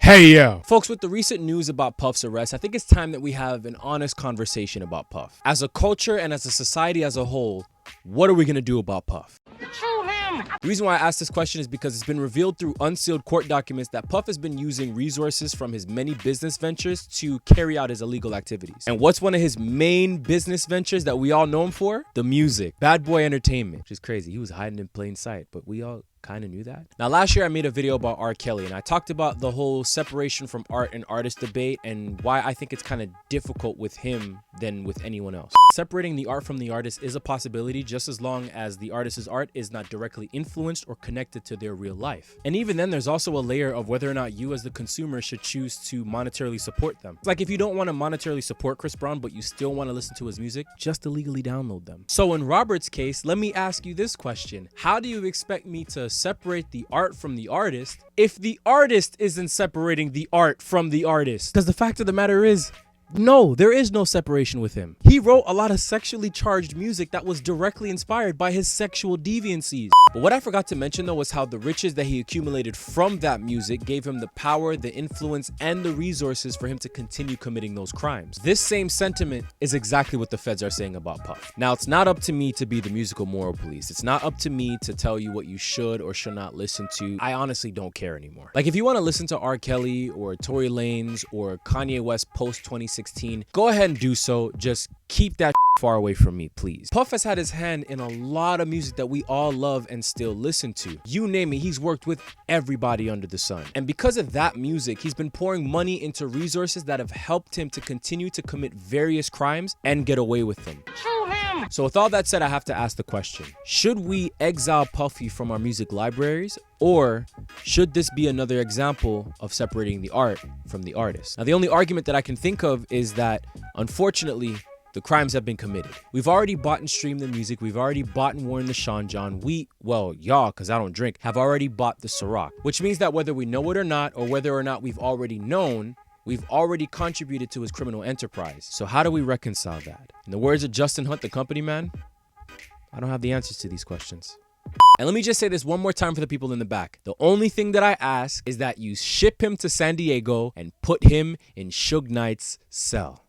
Hey yo! Folks, with the recent news about Puff's arrest, I think it's time that we have an honest conversation about Puff. As a culture and as a society as a whole, what are we gonna do about Puff? The reason why I asked this question is because it's been revealed through unsealed court documents that Puff has been using resources from his many business ventures to carry out his illegal activities. And what's one of his main business ventures that we all know him for? The music. Bad Boy Entertainment, which is crazy. He was hiding in plain sight, but we all kind of knew that. Now, last year I made a video about R. Kelly, and I talked about the whole separation from art and artist debate and why I think it's kind of difficult with him than with anyone else. Separating the art from the artist is a possibility just as long as the artist's art is not directly influenced or connected to their real life. And even then, there's also a layer of whether or not you as the consumer should choose to monetarily support them. It's like if you don't want to monetarily support Chris Brown, but you still want to listen to his music, just illegally download them. So in Robert's case, let me ask you this question. How do you expect me to separate the art from the artist if the artist isn't separating the art from the artist? Because the fact of the matter is, no, there is no separation with him. He wrote a lot of sexually charged music that was directly inspired by his sexual deviancies. But what I forgot to mention though was how the riches that he accumulated from that music gave him the power, the influence, and the resources for him to continue committing those crimes. This same sentiment is exactly what the feds are saying about Puff. Now, it's not up to me to be the musical moral police. It's not up to me to tell you what you should or should not listen to. I honestly don't care anymore. Like, if you want to listen to R. Kelly or Tory Lanez or Kanye West post 2016, go ahead and do so. Just keep that far away from me, please. Puff has had his hand in a lot of music that we all love and still listen to. You name it, he's worked with everybody under the sun. And because of that music, he's been pouring money into resources that have helped him to continue to commit various crimes and get away with them. So with all that said, I have to ask the question, should we exile Puffy from our music libraries, or should this be another example of separating the art from the artist? Now, the only argument that I can think of is that, unfortunately, the crimes have been committed. We've already bought and streamed the music. We've already bought and worn the Sean John. Y'all, because I don't drink, have already bought the Ciroc, which means that whether we know it or not, or whether or not we've already known, we've already contributed to his criminal enterprise. So how do we reconcile that? In the words of Justin Hunt, the company man, I don't have the answers to these questions. And let me just say this one more time for the people in the back. The only thing that I ask is that you ship him to San Diego and put him in Suge Knight's cell.